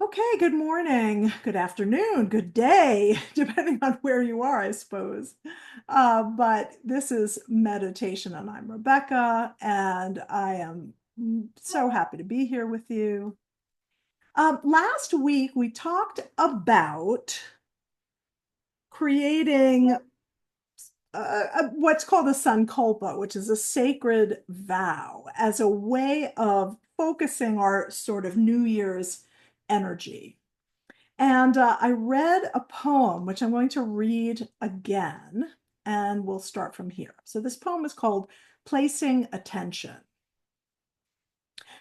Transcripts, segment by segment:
Okay, good morning, good afternoon, good day, depending on where you are, I suppose. But this is meditation, and I'm Rebecca, and I am so happy to be here with you. Last week, we talked about creating what's called a sankalpa, which is a sacred vow, as a way of focusing our sort of New Year's energy. And I read a poem, which I'm going to read again, and we'll start from here. So this poem is called Placing Attention.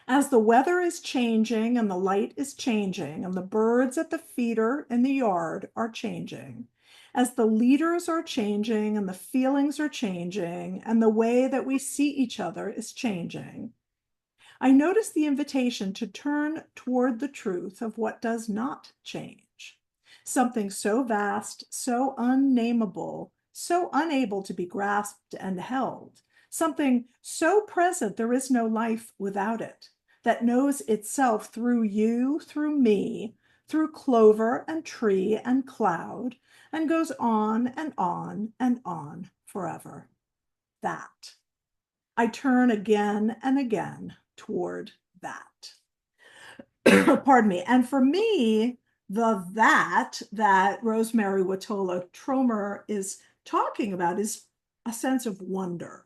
As the weather is changing and the light is changing and the birds at the feeder in the yard are changing, as the leaders are changing and the feelings are changing and the way that we see each other is changing, I notice the invitation to turn toward the truth of what does not change. Something so vast, so unnameable, so unable to be grasped and held. Something so present there is no life without it, that knows itself through you, through me, through clover and tree and cloud, and goes on and on and on forever. That. I turn again and again toward that. Pardon me. And for me, the that Rosemary Watola Tromer is talking about is a sense of wonder,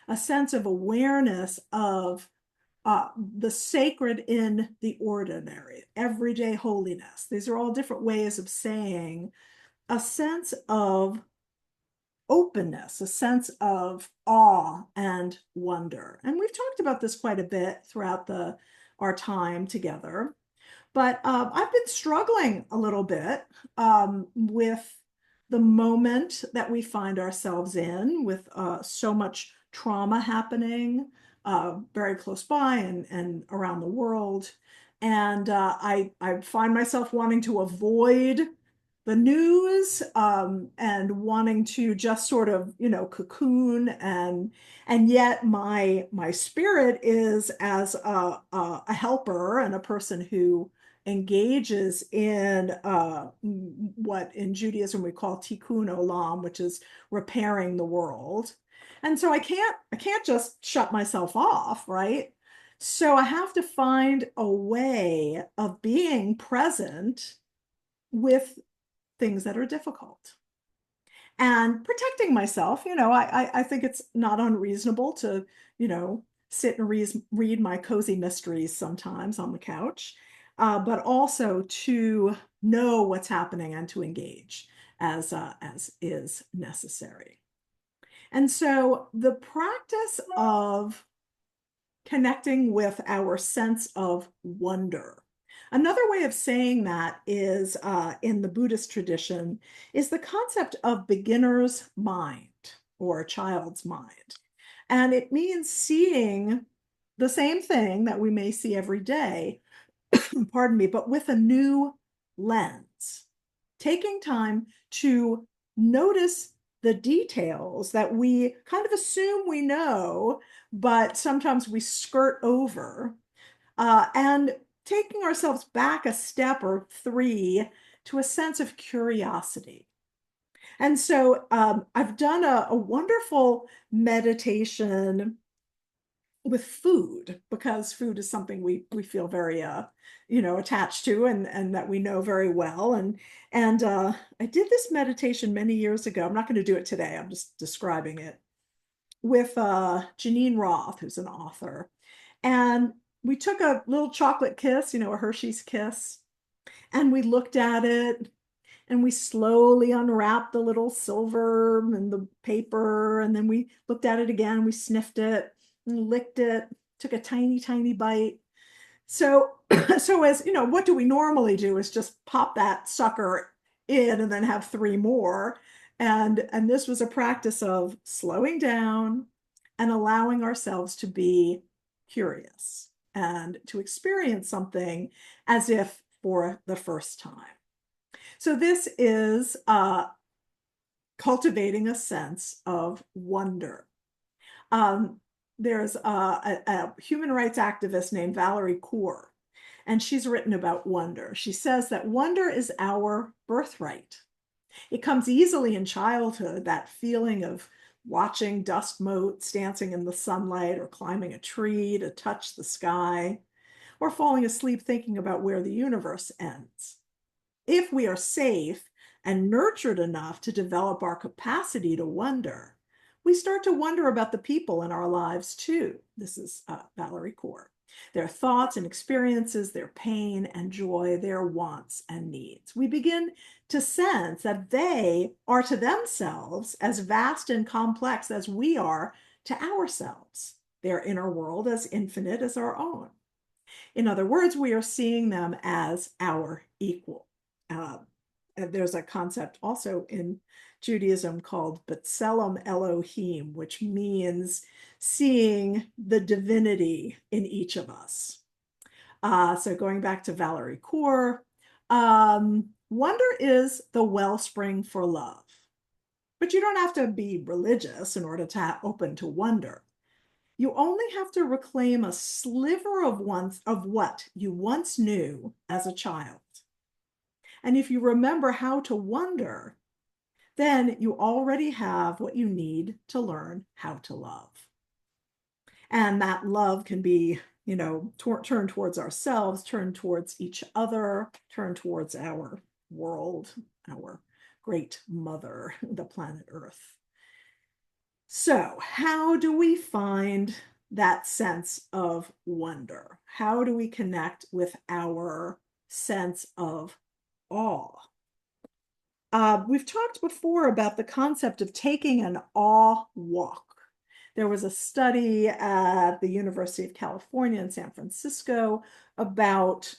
a sense of awareness of the sacred in the ordinary, everyday holiness. These are all different ways of saying a sense of openness, a sense of awe and wonder. And we've talked about this quite a bit throughout our time together. But I've been struggling a little bit with the moment that we find ourselves in, with so much trauma happening very close by and around the world. And I find myself wanting to avoid the news and wanting to just sort of, cocoon, and yet my spirit is as a helper and a person who engages in what in Judaism we call tikkun olam, which is repairing the world. And so I can't just shut myself off, right? So I have to find a way of being present with things that are difficult and protecting myself. I think it's not unreasonable to, sit and read my cozy mysteries sometimes on the couch, but also to know what's happening and to engage as is necessary. And so the practice of connecting with our sense of wonder. Another way of saying that is in the Buddhist tradition is the concept of beginner's mind or child's mind. And it means seeing the same thing that we may see every day, pardon me, but with a new lens, taking time to notice the details that we kind of assume we know, but sometimes we skirt over, and taking ourselves back a step or three to a sense of curiosity. And so I've done a wonderful meditation with food, because food is something we feel very attached to, and that we know very well. And I did this meditation many years ago. I'm not going to do it today. I'm just describing it with Janine Roth, who's an author. And we took a little chocolate kiss, a Hershey's kiss, and we looked at it, and we slowly unwrapped the little silver and the paper, and then we looked at it again, we sniffed it and licked it, took a tiny, tiny bite. So, so as what do we normally do is just pop that sucker in and then have three more. And this was a practice of slowing down and allowing ourselves to be curious and to experience something as if for the first time. So this is cultivating a sense of wonder. There's a human rights activist named Valerie Kaur, and she's written about wonder. She says that wonder is our birthright. It comes easily in childhood, that feeling of watching dust motes dancing in the sunlight, or climbing a tree to touch the sky, or falling asleep thinking about where the universe ends. If we are safe and nurtured enough to develop our capacity to wonder, we start to wonder about the people in our lives too. This is Valerie Kaur. Their thoughts and experiences, their pain and joy, their wants and needs. We begin to sense that they are to themselves as vast and complex as we are to ourselves, their inner world as infinite as our own. In other words, we are seeing them as our equal. Uh, there's a concept also in Judaism called B'Tselem Elohim, which means seeing the divinity in each of us. So going back to Valerie Kaur, wonder is the wellspring for love. But you don't have to be religious in order to open to wonder. You only have to reclaim a sliver of what you once knew as a child. And if you remember how to wonder, then you already have what you need to learn how to love. And that love can be, turned towards ourselves, turned towards each other, turned towards our world, our great mother, the planet Earth. So, how do we find that sense of wonder? How do we connect with our sense of awe? We've talked before about the concept of taking an awe walk. There was a study at the University of California in San Francisco about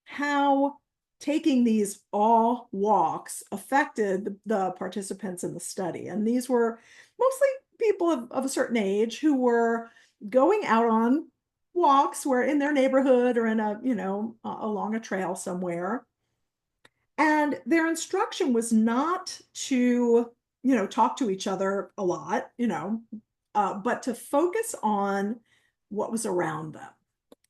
how taking these awe walks affected the participants in the study. And these were mostly people of a certain age who were going out on walks where in their neighborhood or in along a trail somewhere. And their instruction was not to, talk to each other a lot, but to focus on what was around them.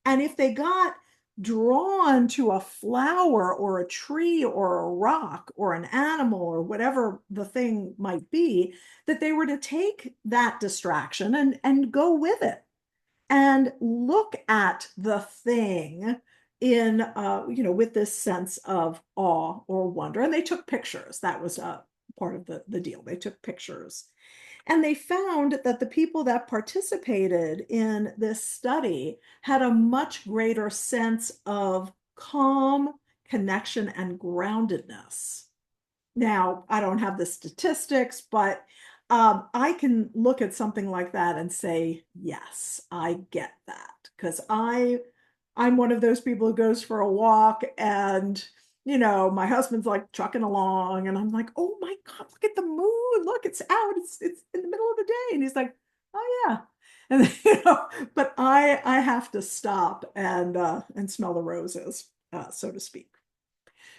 And if they got drawn to a flower or a tree or a rock or an animal or whatever the thing might be, that they were to take that distraction and go with it and look at the thing in with this sense of awe or wonder. And they took pictures. That was part of the deal. They took pictures. And they found that the people that participated in this study had a much greater sense of calm, connection, and groundedness. Now, I don't have the statistics, but I can look at something like that and say, yes, I get that. Because I'm one of those people who goes for a walk and my husband's like trucking along and I'm like, oh my God, look at the moon. Look, it's out. It's in the middle of the day. And he's like, oh yeah. And but I have to stop and smell the roses, so to speak.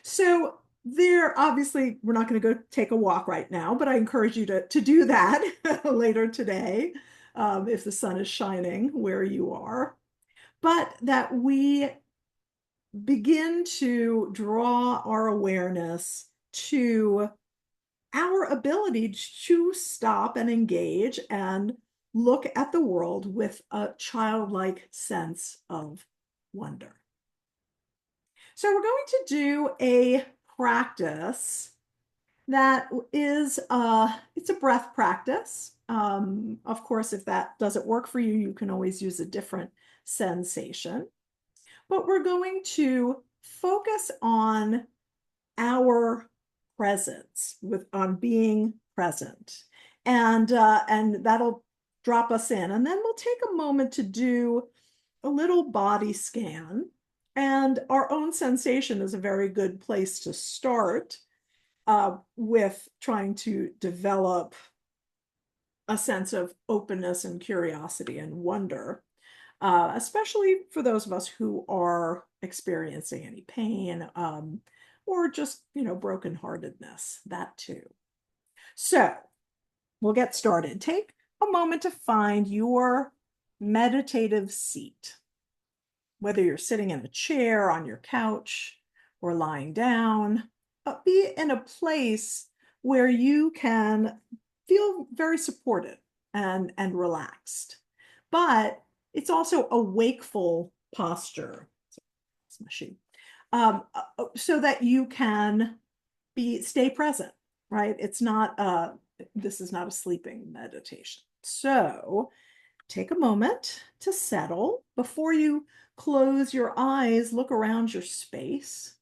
So there, obviously, we're not going to go take a walk right now, but I encourage you to do that later today, if the sun is shining where you are. But that we begin to draw our awareness to our ability to stop and engage and look at the world with a childlike sense of wonder. So we're going to do a practice that is it's a breath practice. Of course, if that doesn't work for you, you can always use a different sensation. But we're going to focus on our presence on being present, and that'll drop us in. And then we'll take a moment to do a little body scan. And our own sensation is a very good place to start with trying to develop a sense of openness and curiosity and wonder, especially for those of us who are experiencing any pain or just, brokenheartedness, that too. So we'll get started. Take a moment to find your meditative seat. whether you're sitting in a chair, on your couch, or lying down, be in a place where you can feel very supported and relaxed. But it's also a wakeful posture. It's mushy. So that you can stay present, right? This is not a sleeping meditation. So take a moment to settle. Before you close your eyes, look around your space.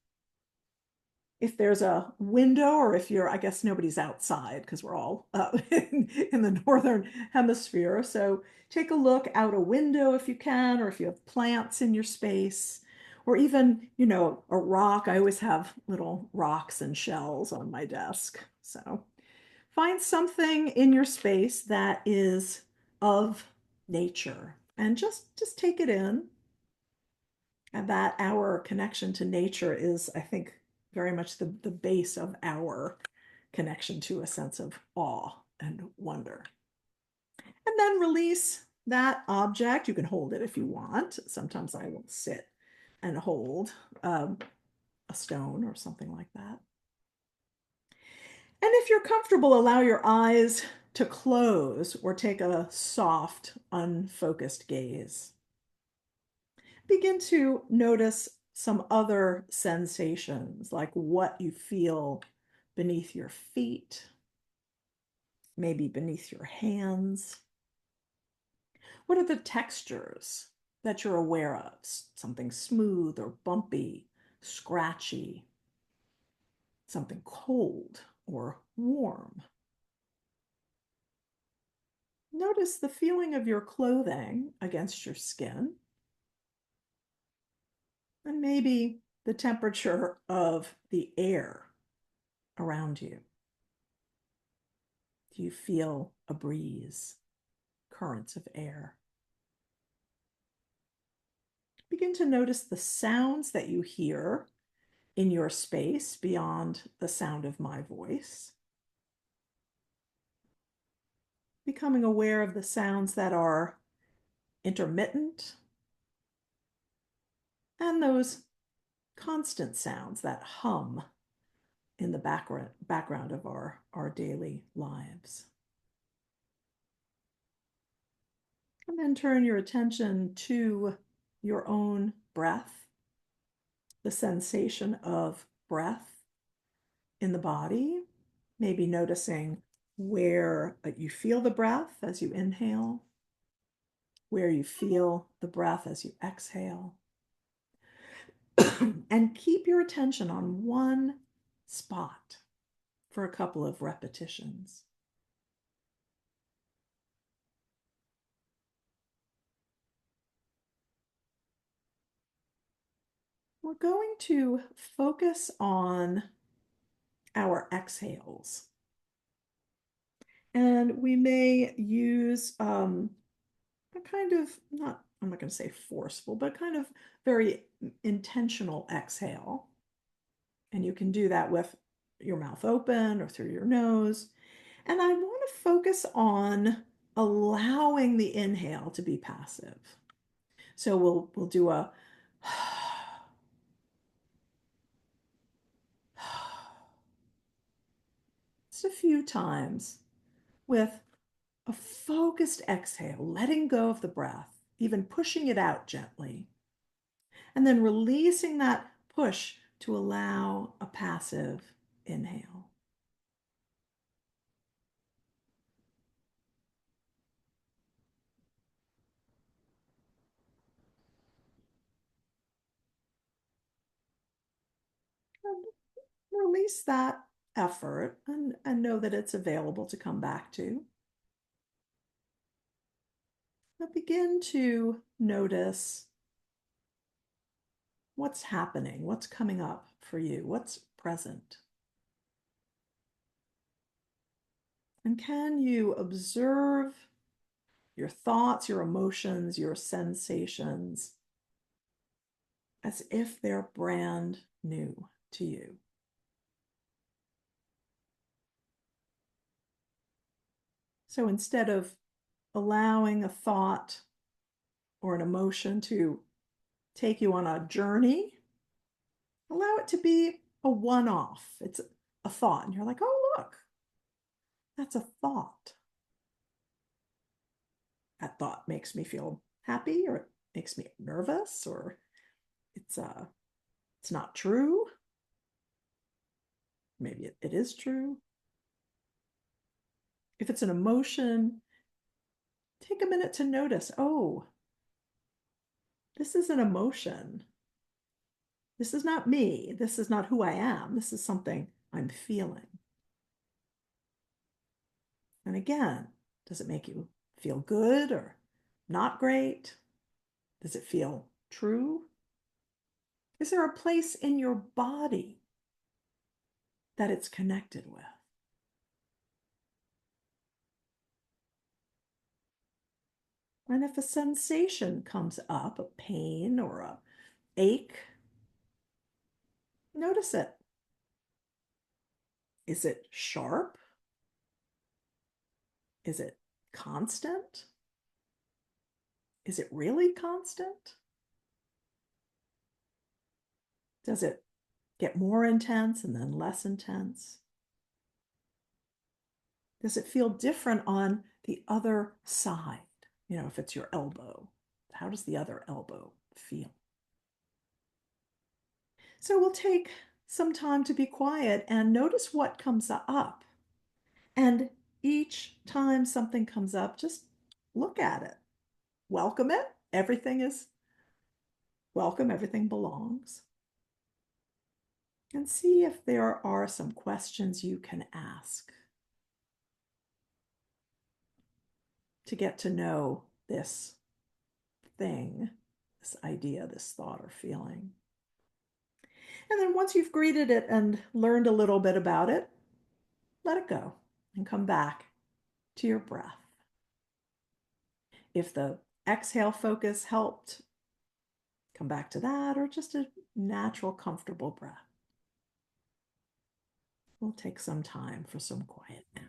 If there's a window, or if you're, I guess nobody's outside because we're all in the northern hemisphere. So take a look out a window if you can, or if you have plants in your space, or even, a rock. I always have little rocks and shells on my desk. So find something in your space that is of nature and just take it in. And that our connection to nature is, I think, very much the base of our connection to a sense of awe and wonder. And then release that object. You can hold it if you want. Sometimes I will sit and hold a stone or something like that. And if you're comfortable, allow your eyes to close or take a soft, unfocused gaze. Begin to notice some other sensations, like what you feel beneath your feet, maybe beneath your hands. What are the textures that you're aware of? Something smooth or bumpy, scratchy, something cold or warm. Notice the feeling of your clothing against your skin, and maybe the temperature of the air around you. Do you feel a breeze, currents of air? Begin to notice the sounds that you hear in your space beyond the sound of my voice. Becoming aware of the sounds that are intermittent and those constant sounds that hum in the background of our daily lives. And then turn your attention to your own breath, the sensation of breath in the body, maybe noticing where you feel the breath as you inhale, where you feel the breath as you exhale. And keep your attention on one spot for a couple of repetitions. We're going to focus on our exhales. And we may use a kind of, I'm not going to say forceful, but kind of very intentional exhale. And you can do that with your mouth open or through your nose. And I want to focus on allowing the inhale to be passive. So we'll do a just a few times with a focused exhale, letting go of the breath, even pushing it out gently, and then releasing that push to allow a passive inhale. And release that effort and know that it's available to come back to. Now begin to notice what's happening, what's coming up for you, what's present. And can you observe your thoughts, your emotions, your sensations as if they're brand new to you? So instead of allowing a thought or an emotion to take you on a journey. Allow it to be a one-off. It's a thought, and you're like, oh, look, that's a thought. That thought makes me feel happy, or it makes me nervous, or it's not true. Maybe it is true. If it's an emotion, take a minute to notice, oh, this is an emotion. This is not me. This is not who I am. This is something I'm feeling. And again, does it make you feel good or not great? Does it feel true? Is there a place in your body that it's connected with? And if a sensation comes up, a pain or a ache, notice it. Is it sharp? Is it constant? Is it really constant? Does it get more intense and then less intense? Does it feel different on the other side? You know, if it's your elbow, how does the other elbow feel? So we'll take some time to be quiet and notice what comes up. And each time something comes up, just look at it, welcome it. Everything is welcome, everything belongs. And see if there are some questions you can ask to get to know this thing, this idea, this thought or feeling. And then once you've greeted it and learned a little bit about it, let it go and come back to your breath. If the exhale focus helped, come back to that, or just a natural, comfortable breath. We'll take some time for some quiet now.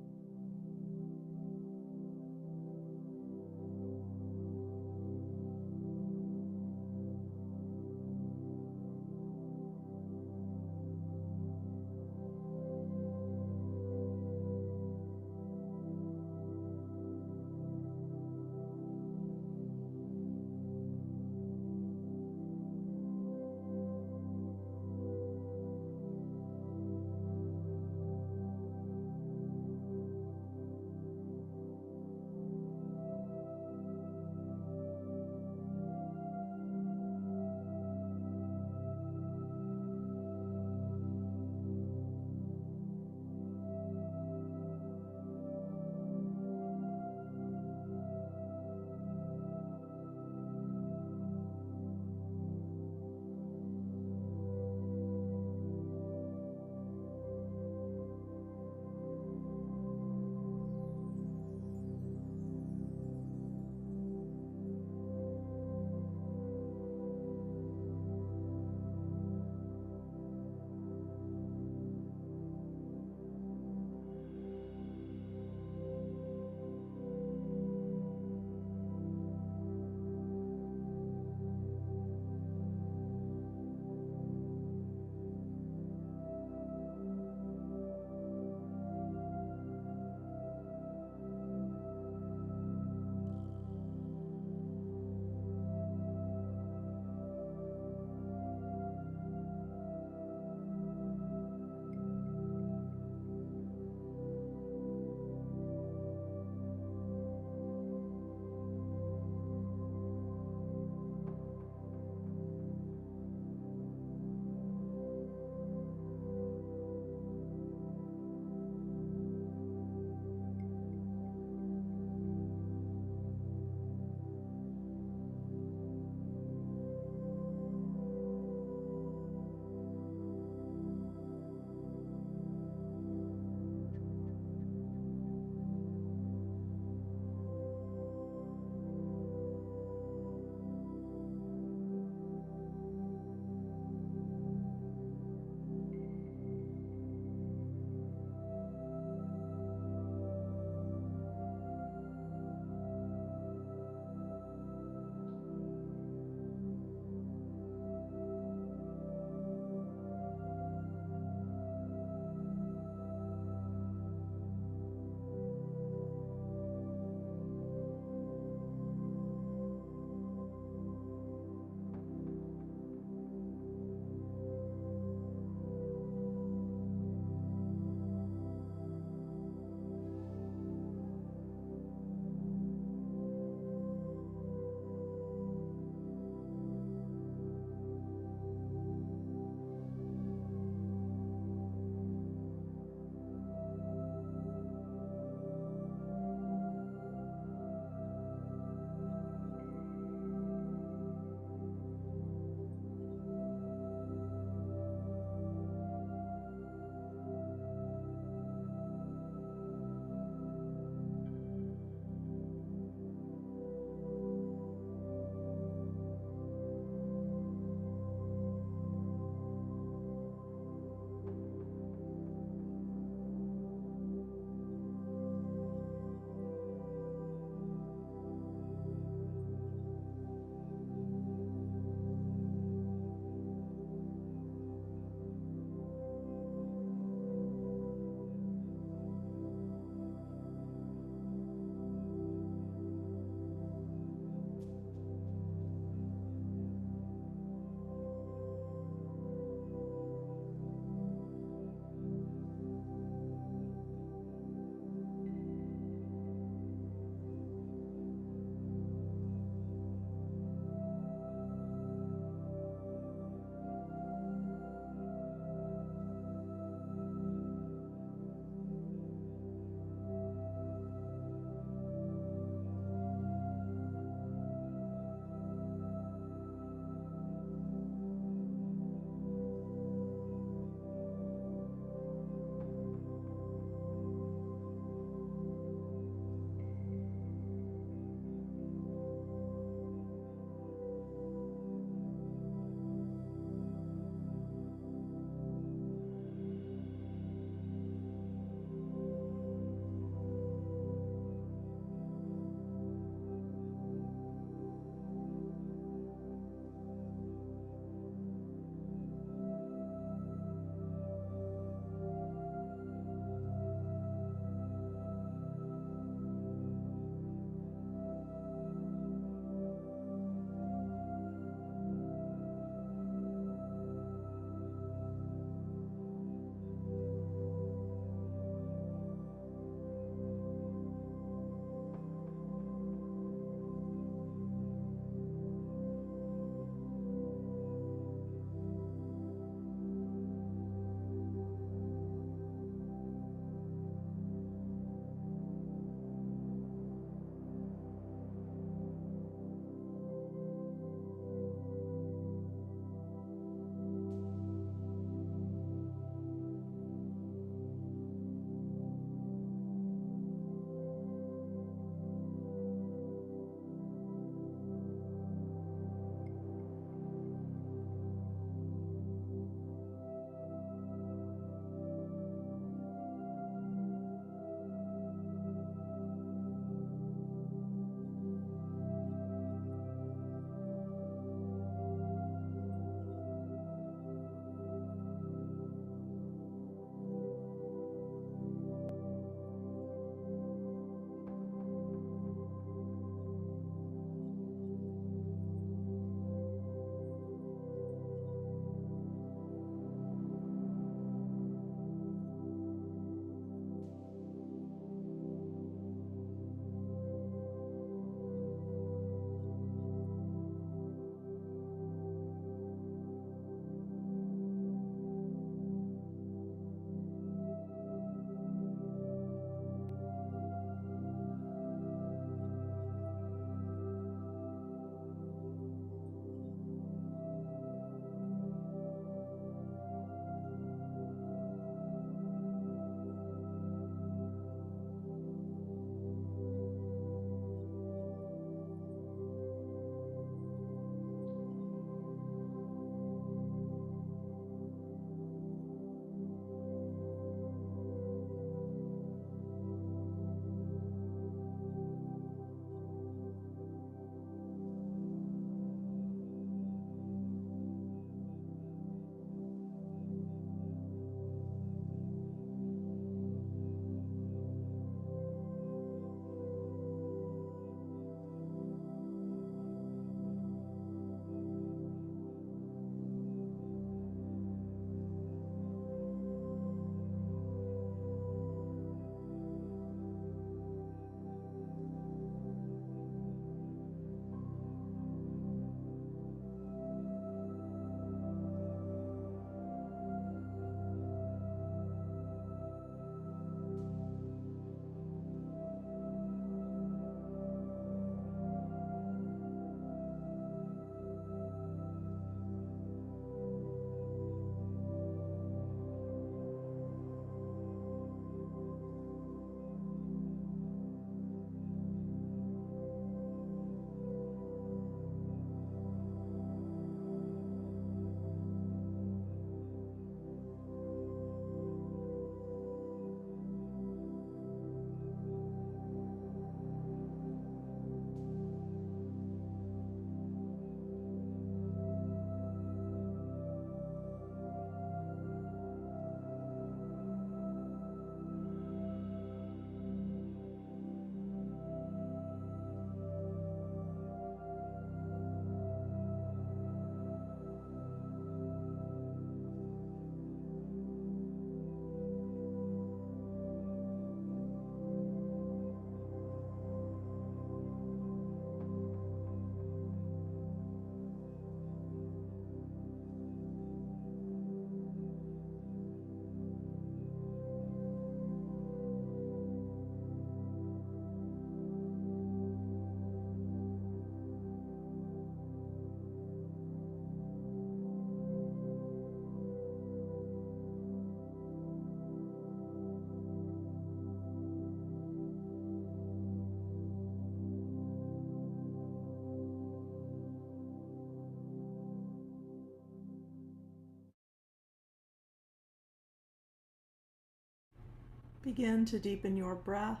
Begin to deepen your breath,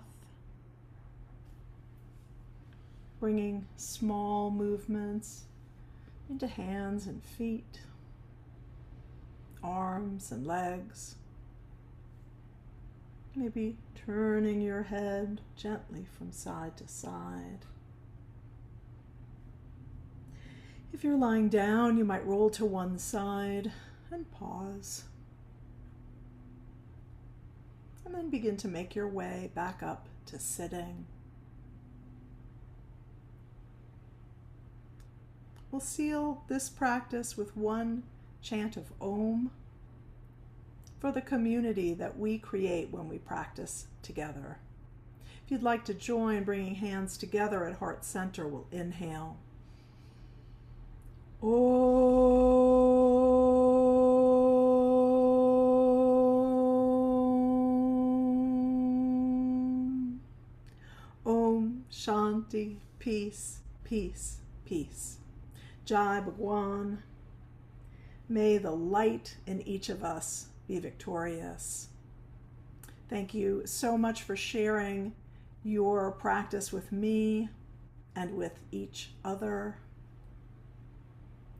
bringing small movements into hands and feet, arms and legs. Maybe turning your head gently from side to side. If you're lying down, you might roll to one side and pause. And then begin to make your way back up to sitting. We'll seal this practice with one chant of Om for the community that we create when we practice together. If you'd like to join, bringing hands together at heart center, we'll inhale. Om. Om Shanti, peace, peace, peace. Jai Bhagwan. May the light in each of us be victorious. Thank you so much for sharing your practice with me and with each other.